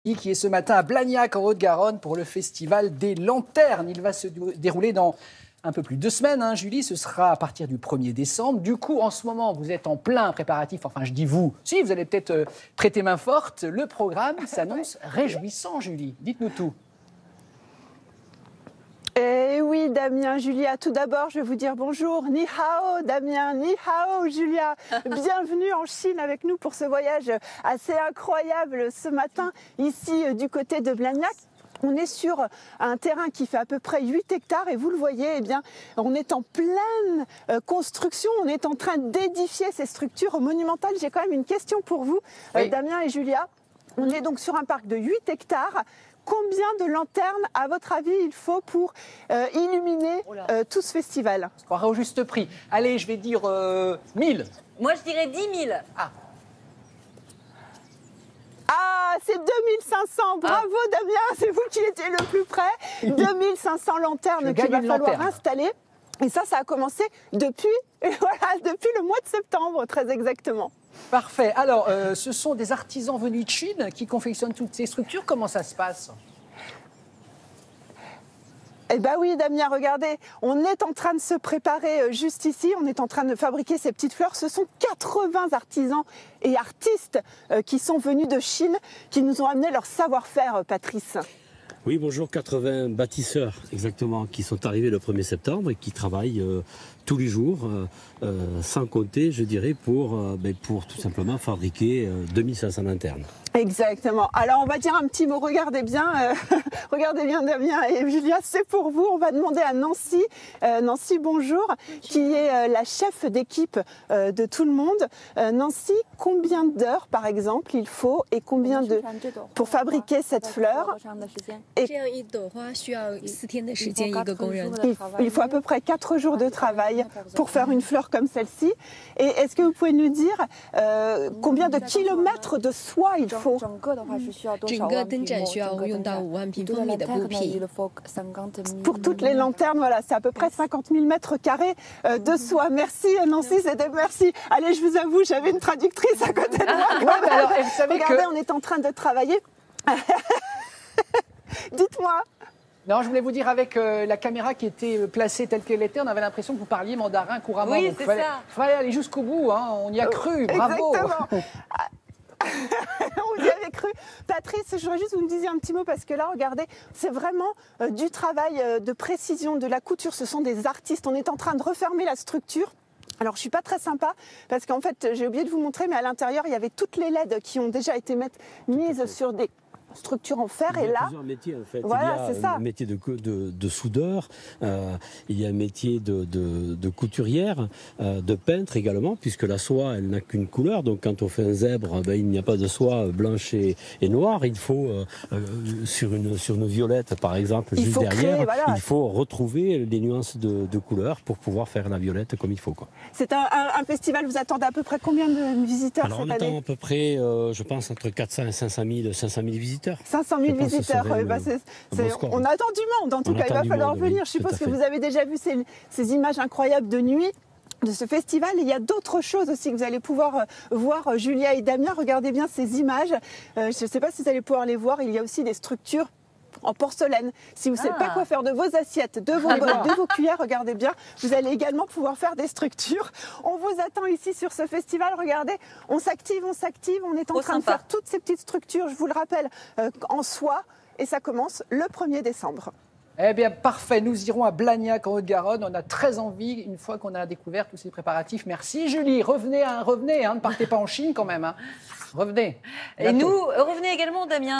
Qui est ce matin à Blagnac en Haute-Garonne pour le festival des lanternes. Il va se dérouler dans un peu plus de 2 semaines, hein, Julie, ce sera à partir du 1er décembre. Du coup, en ce moment, vous êtes en plein préparatif, enfin je dis vous, si vous allez peut-être prêter main forte. Le programme s'annonce réjouissant, Julie. Dites-nous tout. Eh oui, Damien, Julia, tout d'abord, je vais vous dire bonjour. Ni hao, Damien, ni hao, Julia. Bienvenue en Chine avec nous pour ce voyage assez incroyable ce matin, ici du côté de Blagnac. On est sur un terrain qui fait à peu près 8 hectares et vous le voyez, eh bien, on est en pleine construction, on est en train d'édifier ces structures monumentales. J'ai quand même une question pour vous, oui. Damien et Julia. On est donc sur un parc de 8 hectares. Combien de lanternes, à votre avis, il faut pour illuminer tout ce festival? On se croirait au juste prix. Allez, je vais dire 1000. Moi, je dirais 10 000. Ah, c'est 2500. Bravo, Damien, c'est vous qui étiez le plus près. 2500 lanternes qu'il va falloir installer. Et ça a commencé depuis le mois de septembre, très exactement. Parfait. Alors, ce sont des artisans venus de Chine qui confectionnent toutes ces structures. Comment ça se passe ? Eh bien oui, Damien, regardez, on est en train de se préparer juste ici, on est en train de fabriquer ces petites fleurs. Ce sont 80 artisans et artistes qui sont venus de Chine, qui nous ont amené leur savoir-faire, Patrice. Oui, bonjour, 80 bâtisseurs exactement qui sont arrivés le 1er septembre et qui travaillent tous les jours, sans compter, je dirais, pour tout simplement fabriquer 2500 lanternes. Exactement. Alors on va dire un petit mot, regardez bien Damien et Julia, c'est pour vous. On va demander à Nancy, Nancy bonjour, qui est la chef d'équipe de tout le monde. Nancy, combien d'heures par exemple il faut et combien pour fabriquer cette fleur? Il faut à peu près 4 jours de travail pour faire une fleur comme celle-ci. Et est-ce que vous pouvez nous dire combien de kilomètres de soie il faut? Pour toutes les lanternes, voilà, c'est à peu près 50 000 mètres carrés de soie. Merci Nancy, merci. Allez, je vous avoue, j'avais une traductrice à côté de moi. Alors, vous savez regardez, on est en train de travailler. Dites-moi. Non, je voulais vous dire, avec la caméra qui était placée telle qu'elle était, on avait l'impression que vous parliez mandarin couramment. Oui, c'est ça. Il fallait aller jusqu'au bout, hein, on y a cru, bravo. Exactement. On y avait cru. Patrice, je voudrais juste que vous me disiez un petit mot parce que là, regardez, c'est vraiment du travail de précision, de la couture. Ce sont des artistes. On est en train de refermer la structure. Alors, je ne suis pas très sympa parce qu'en fait, j'ai oublié de vous montrer, mais à l'intérieur, il y avait toutes les LED qui ont déjà été mises sur des structure en fer. Il y a et là, plusieurs métiers en fait. Voilà, il y a un métier de soudeur, il y a un métier de couturière, de peintre également, puisque la soie elle n'a qu'une couleur, donc quand on fait un zèbre, il n'y a pas de soie blanche et noire, il faut sur une violette par exemple, juste derrière, il faut retrouver les nuances de couleurs pour pouvoir faire la violette comme il faut. C'est un festival, vous attendez à peu près combien de visiteurs cette année? On attend à peu près, je pense, entre 400 et 500 000 visiteurs. 500 000 visiteurs, on attend du monde en tout cas, il va falloir venir. Je suppose que vous avez déjà vu ces images incroyables de nuit de ce festival. Il y a d'autres choses aussi que vous allez pouvoir voir, Julia et Damien. Regardez bien ces images, je ne sais pas si vous allez pouvoir les voir, il y a aussi des structures en porcelaine. Si vous ne savez pas quoi faire de vos assiettes, de vos bols, de vos cuillères, regardez bien, vous allez également pouvoir faire des structures. On vous attend ici sur ce festival, regardez, on s'active, on est en train de faire toutes ces petites structures, je vous le rappelle, en soie, et ça commence le 1er décembre. Eh bien, parfait, nous irons à Blagnac en Haute-Garonne, on a très envie, une fois qu'on a découvert tous ces préparatifs. Merci Julie, revenez, ne partez pas en Chine quand même, hein. Revenez. Et nous, revenez également Damien.